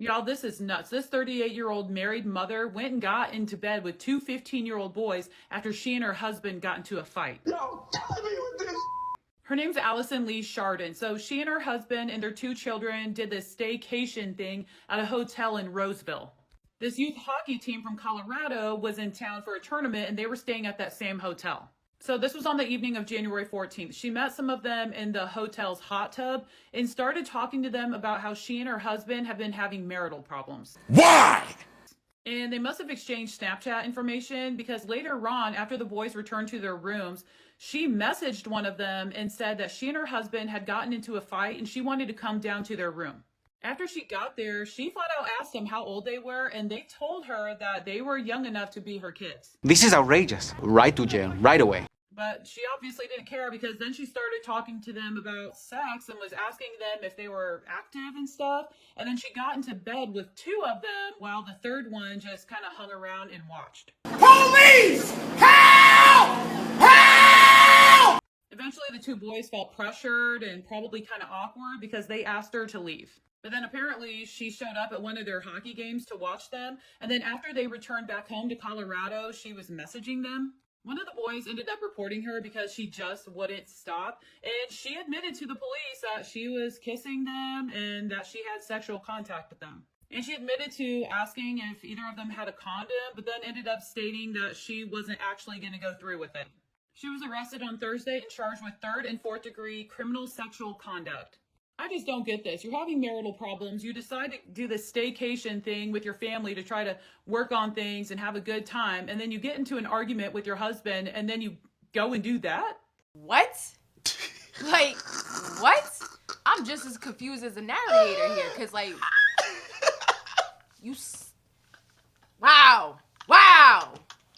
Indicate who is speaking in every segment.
Speaker 1: Y'all, this is nuts. This 38-year-old married mother went and got into bed with two 15-year-old boys after she and her husband got into a fight.
Speaker 2: Yo, killing me with this.
Speaker 1: Her name's Allison Lee Chardon. So she and her husband and their two children did this staycation thing at a hotel in Roseville. This youth hockey team from Colorado was in town for a tournament and they were staying at that same hotel. So this was on the evening of January 14th. She met some of them in the hotel's hot tub and started talking to them about how she and her husband have been having marital problems.
Speaker 2: Why?
Speaker 1: And they must have exchanged Snapchat information because later on, after the boys returned to their rooms, she messaged one of them and said that she and her husband had gotten into a fight and she wanted to come down to their room. After she got there, she flat out asked them how old they were, and they told her that they were young enough to be her kids.
Speaker 3: This is outrageous. Right to jail, right away.
Speaker 1: But she obviously didn't care because then she started talking to them about sex and was asking them if they were active and stuff. And then she got into bed with two of them while the third one just kind of hung around and watched.
Speaker 2: Police! Help! Help!
Speaker 1: Eventually, the two boys felt pressured and probably kind of awkward because they asked her to leave. But then apparently she showed up at one of their hockey games to watch them. And then after they returned back home to Colorado, she was messaging them. One of the boys ended up reporting her because she just wouldn't stop. And she admitted to the police that she was kissing them and that she had sexual contact with them. And she admitted to asking if either of them had a condom, but then ended up stating that she wasn't actually going to go through with it. She was arrested on Thursday and charged with 3rd and 4th degree criminal sexual conduct. I just don't get this. You're having marital problems. You decide to do this staycation thing with your family to try to work on things and have a good time. And then you get into an argument with your husband and then you go and do that?
Speaker 4: What? Like, what? I'm just as confused as the narrator here. Because, like, Wow.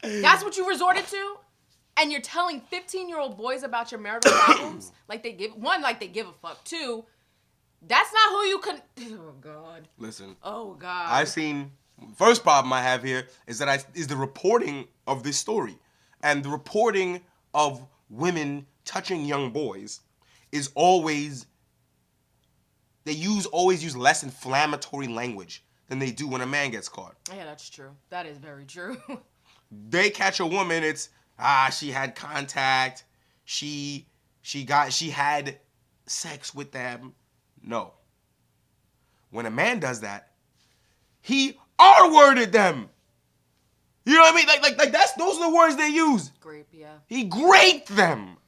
Speaker 4: That's what you resorted to? And you're telling 15-year-old boys about your marital problems? Like they give a fuck. 2, that's not who you can. Oh God.
Speaker 2: Listen.
Speaker 4: Oh God.
Speaker 2: I've seen. First problem I have here is the reporting of this story, and the reporting of women touching young boys is always. They always use less inflammatory language than they do when a man gets caught.
Speaker 4: Yeah, that's true. That is very true.
Speaker 2: They catch a woman, it's she had contact, she had sex with them. No. When a man does that, he R-worded them. You know what I mean? Like those are the words they use.
Speaker 4: Grape, yeah.
Speaker 2: He graped them.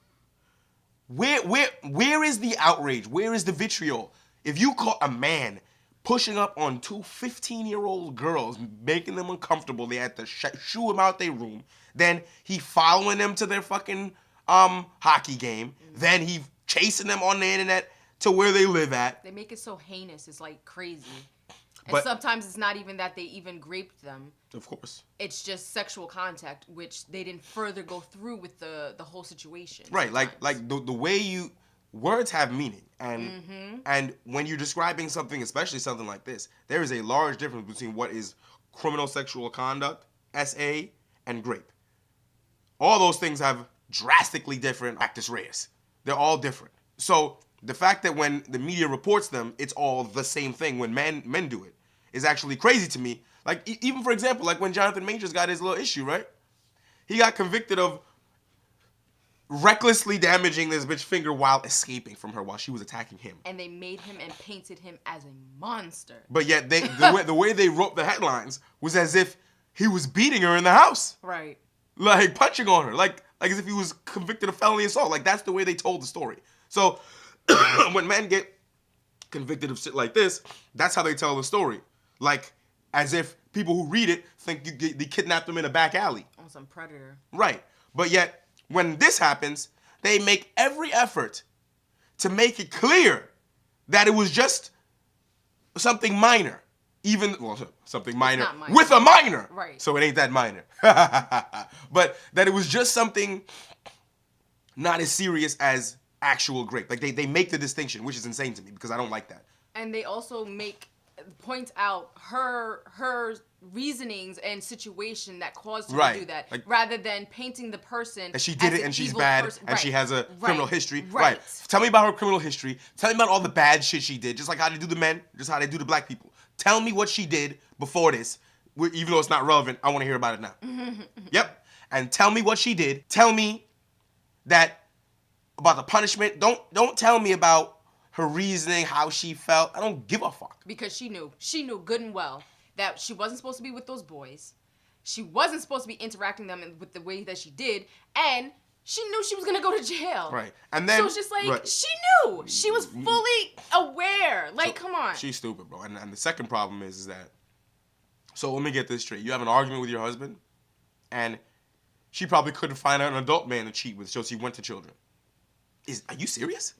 Speaker 2: Where is the outrage? Where is the vitriol? If you caught a man pushing up on two 15-year-old girls, making them uncomfortable, they had to shoo them out their room. Then he following them to their fucking hockey game. Then he chasing them on the internet to where they live at.
Speaker 4: They make it so heinous. It's like crazy. And
Speaker 2: But
Speaker 4: sometimes it's not even that they even raped them.
Speaker 2: of course.
Speaker 4: It's just sexual contact, which they didn't further go through with the whole situation.
Speaker 2: Right,
Speaker 4: sometimes.
Speaker 2: like the way words have meaning, and when you're describing something, especially something like this, there is a large difference between what is criminal sexual conduct, SA, and grape. All those things have drastically different actus reus. They're all different. So the fact that when the media reports them, it's all the same thing when men do it is actually crazy to me. Like even for example, like when Jonathan Majors got his little issue, right? He got convicted of recklessly damaging this bitch finger while escaping from her while she was attacking him.
Speaker 4: And they made him and painted him as a monster.
Speaker 2: But yet the way they wrote the headlines was as if he was beating her in the house.
Speaker 4: Right.
Speaker 2: Like punching on her. Like as if he was convicted of felony assault. Like that's the way they told the story. So when men get convicted of shit like this, that's how they tell the story. Like as if people who read it think they kidnapped them in a back alley.
Speaker 4: On some predator.
Speaker 2: Right. But yet when this happens, they make every effort to make it clear that it was just something minor. Something minor with a minor.
Speaker 4: Right.
Speaker 2: So it ain't that minor. But that it was just something not as serious as actual grape. Like they make the distinction, which is insane to me because I don't like that.
Speaker 4: And they also point out her reasonings and situation that caused her to do that, like, rather than painting the person
Speaker 2: that she did it and she's bad and she has a criminal history.
Speaker 4: Right.
Speaker 2: Tell me about her criminal history. Tell me about all the bad shit she did, just like how they do the men, just how they do the black people. Tell me what she did before this. Even though it's not relevant, I want to hear about it now. Yep. And tell me what she did. Tell me that about the punishment. Don't tell me about her reasoning, how she felt. I don't give a fuck.
Speaker 4: Because she knew good and well that she wasn't supposed to be with those boys. She wasn't supposed to be interacting them with the way that she did, and she knew she was gonna go to jail.
Speaker 2: Right. And then
Speaker 4: so it's just like she knew. She was fully aware. Like, come on.
Speaker 2: She's stupid, bro. And the second problem is that, so let me get this straight. You have an argument with your husband, and she probably couldn't find an adult man to cheat with, so she went to children. Are you serious?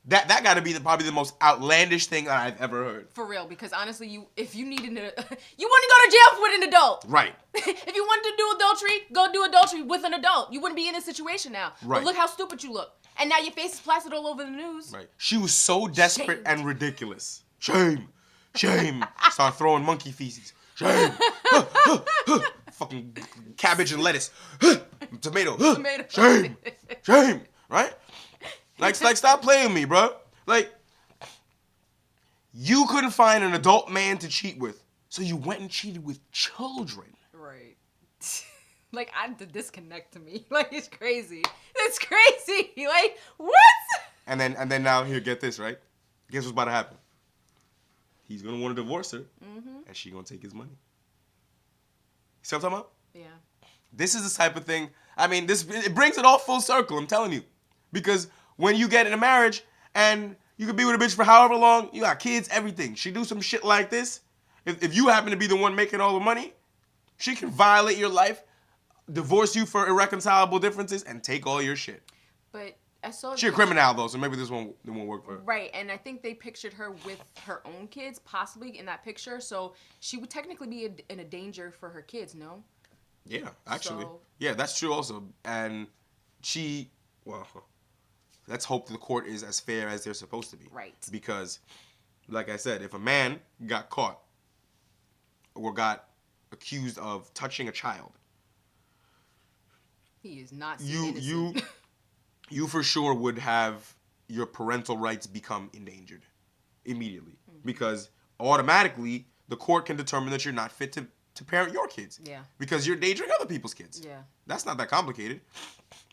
Speaker 2: That got to be probably the most outlandish thing I've ever heard.
Speaker 4: For real, because honestly, if you needed you wouldn't go to jail with an adult.
Speaker 2: Right.
Speaker 4: If you wanted to do adultery, go do adultery with an adult. You wouldn't be in this situation now.
Speaker 2: Right.
Speaker 4: But look how stupid you look. And now your face is plastered all over the news.
Speaker 2: Right. She was so desperate and ridiculous. Shame. Start throwing monkey feces. Shame. Fucking cabbage and lettuce. Tomato. Shame. Right? Like, stop playing with me, bro. Like, you couldn't find an adult man to cheat with, so you went and cheated with children.
Speaker 4: Right. Like, the disconnect to me. Like, it's crazy. It's crazy. Like, what?
Speaker 2: And then now, here, get this, right? Guess what's about to happen? He's gonna want to divorce her, and she gonna take his money. See what I'm talking about?
Speaker 4: Yeah.
Speaker 2: This is the type of thing. I mean, it brings it all full circle. I'm telling you, because when you get in a marriage and you can be with a bitch for however long, you got kids, everything. She do some shit like this. If you happen to be the one making all the money, she can violate your life, divorce you for irreconcilable differences, and take all your shit.
Speaker 4: But I saw
Speaker 2: She's a criminal though, so maybe this won't work for her.
Speaker 4: Right, and I think they pictured her with her own kids, possibly in that picture. So she would technically be in a danger for her kids. No.
Speaker 2: Yeah, actually.
Speaker 4: So,
Speaker 2: yeah, that's true also. And let's hope the court is as fair as they're supposed to be.
Speaker 4: Right.
Speaker 2: Because, like I said, if a man got caught or got accused of touching a child,
Speaker 4: he is not
Speaker 2: you for sure would have your parental rights become endangered immediately. Because automatically the court can determine that you're not fit to parent your kids.
Speaker 4: Yeah. Because
Speaker 2: you're endangering other people's kids.
Speaker 4: Yeah.
Speaker 2: That's not that complicated.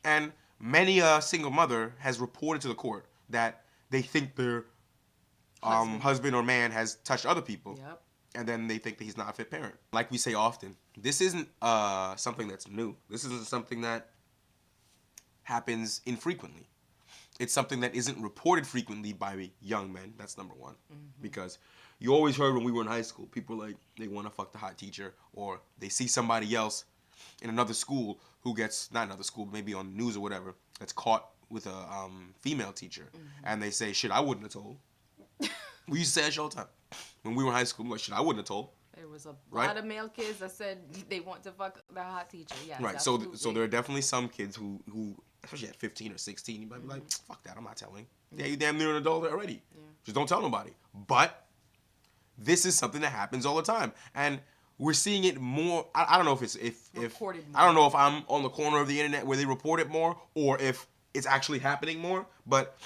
Speaker 2: And many a single mother has reported to the court that they think their husband or man has touched other people.
Speaker 4: Yep.
Speaker 2: And then they think that he's not a fit parent. Like we say often, this isn't something that's new. This isn't something that happens infrequently. It's something that isn't reported frequently by young men. That's number one. Because you always heard when we were in high school, people like, they want to fuck the hot teacher, or they see somebody else in another school who gets, not another school, maybe on the news or whatever, that's caught with a female teacher. And they say, shit, I wouldn't have told. We used to say that shit all the time. When we were in high school, like, shit, I wouldn't have told.
Speaker 4: There was a lot of male kids that said they want to fuck the hot teacher. Yes,
Speaker 2: right.
Speaker 4: Absolutely.
Speaker 2: So there are definitely some kids who especially at 15 or 16, you might be like, fuck that, I'm not telling. Yeah, you damn near an adult already. Yeah. Just don't tell nobody. But this is something that happens all the time, and we're seeing it more. I don't know if
Speaker 4: Reported more.
Speaker 2: I don't know if I'm on the corner of the internet where they report it more, or if it's actually happening more. But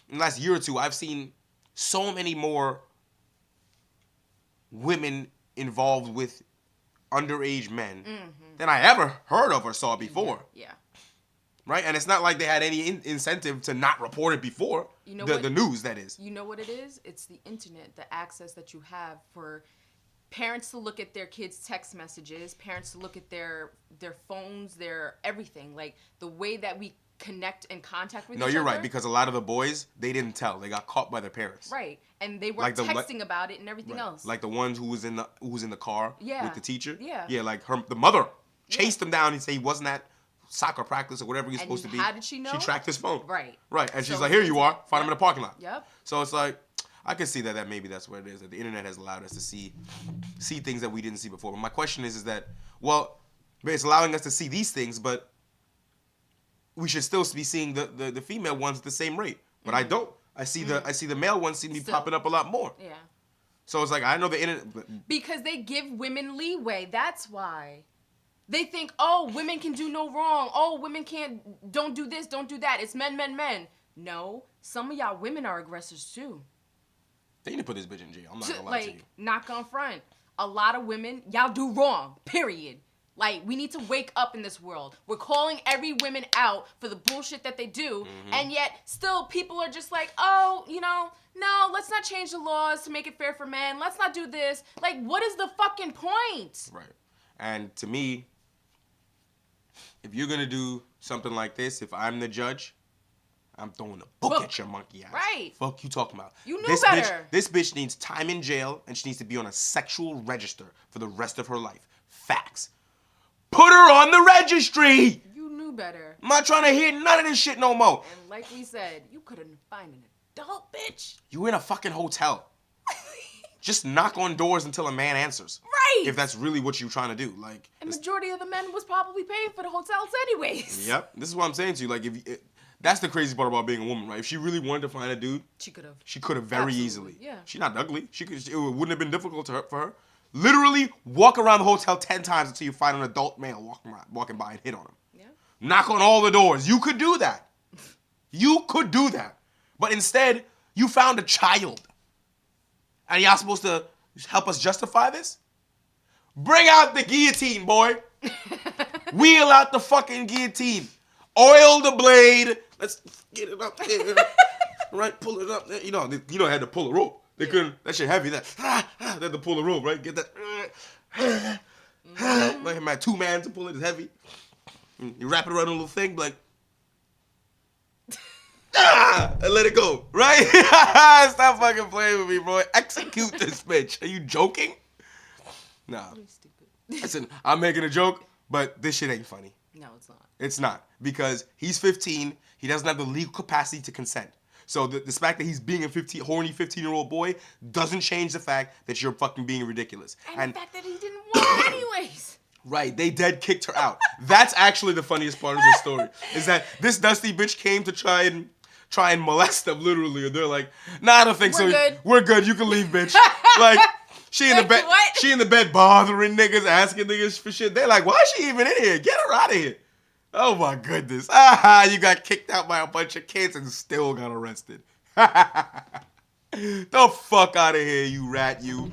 Speaker 2: in the last year or two, I've seen so many more women involved with underage men than I ever heard of or saw before.
Speaker 4: Yeah.
Speaker 2: Right? And it's not like they had any incentive to not report it before.
Speaker 4: You know
Speaker 2: the news, that is.
Speaker 4: You know what it is? It's the internet, the access that you have for parents to look at their kids' text messages, parents to look at their phones, their everything. Like, the way that we connect and contact with each other.
Speaker 2: No, you're right, because a lot of the boys, they didn't tell. They got caught by their parents.
Speaker 4: Right. And they were texting about it and everything else.
Speaker 2: Like the ones who was in the car with the teacher.
Speaker 4: Yeah.
Speaker 2: Yeah, like the mother chased him down and said he wasn't at soccer practice or whatever he's supposed to be.
Speaker 4: How did she know?
Speaker 2: She tracked his phone.
Speaker 4: Right.
Speaker 2: Right. And she's like, here you are. Find him in the parking lot.
Speaker 4: Yep.
Speaker 2: So it's like, I can see that maybe that's what it is. That the internet has allowed us to see things that we didn't see before. But my question is that, well, it's allowing us to see these things, but we should still be seeing the female ones at the same rate. But I don't. I see the male ones seem to be popping up a lot more.
Speaker 4: Yeah.
Speaker 2: So it's like, I know the internet.
Speaker 4: Because they give women leeway. That's why. They think, oh, women can do no wrong. Oh, women don't do this, don't do that. It's men, men, men. No, some of y'all women are aggressors too.
Speaker 2: They need to put this bitch in jail. I'm not gonna lie
Speaker 4: Like,
Speaker 2: to you.
Speaker 4: not gonna front. A lot of women, y'all do wrong. Period. Like, we need to wake up in this world. We're calling every woman out for the bullshit that they do, and yet still people are just like, oh, you know, no, let's not change the laws to make it fair for men. Let's not do this. Like, what is the fucking point?
Speaker 2: Right. And to me, if you're gonna do something like this, if I'm the judge, I'm throwing a book at your monkey ass.
Speaker 4: Right.
Speaker 2: Fuck you talking about.
Speaker 4: You knew better.
Speaker 2: This bitch needs time in jail, and she needs to be on a sexual register for the rest of her life. Facts. Put her on the registry.
Speaker 4: You knew better.
Speaker 2: I'm not trying to hear none of this shit no more.
Speaker 4: And like we said, you couldn't find an adult, bitch.
Speaker 2: You in a fucking hotel. Just knock on doors until a man answers.
Speaker 4: Right.
Speaker 2: If that's really what you're trying to do. Like,
Speaker 4: And majority of the men was probably paying for the hotels anyways.
Speaker 2: Yep. This is what I'm saying to you. Like, that's the crazy part about being a woman, right? If she really wanted to find a dude,
Speaker 4: She could have.
Speaker 2: she could have very
Speaker 4: Absolutely,
Speaker 2: easily.
Speaker 4: yeah.
Speaker 2: She's not ugly. It wouldn't have been difficult for her. Literally walk around the hotel 10 times until you find an adult male walking by and hit on him.
Speaker 4: Yeah.
Speaker 2: Knock on all the doors. You could do that. You could do that. But instead, you found a child. And y'all supposed to help us justify this? Bring out the guillotine, boy. Wheel out the fucking guillotine. Oil the blade. Let's get it up there. Right, pull it up there. You know, I had to pull a rope. They couldn't. That shit heavy. They had to pull a rope, right? Get that. Like my 2-man to pull it is heavy. You wrap it around a little thing, like. And let it go, right? Stop fucking playing with me, bro. Execute this bitch. Are you joking? Nah. Listen, I'm making a joke, but this shit ain't funny.
Speaker 4: No, it's not.
Speaker 2: It's not. Because he's 15, he doesn't have the legal capacity to consent. So the fact that he's being a horny 15-year-old boy doesn't change the fact that you're fucking being ridiculous.
Speaker 4: And the fact that he didn't want it anyways.
Speaker 2: Right, they dead kicked her out. That's actually the funniest part of this story. Is that this dusty bitch came to try and molest them, literally. And they're like, nah, I don't think so.
Speaker 4: Good.
Speaker 2: We're good. You can leave, bitch. Like, she in the bed.
Speaker 4: What?
Speaker 2: She in the bed bothering niggas, asking niggas for shit. They're like, why is she even in here? Get her out of here. Oh my goodness. You got kicked out by a bunch of kids and still got arrested. The fuck out of here, you rat, you.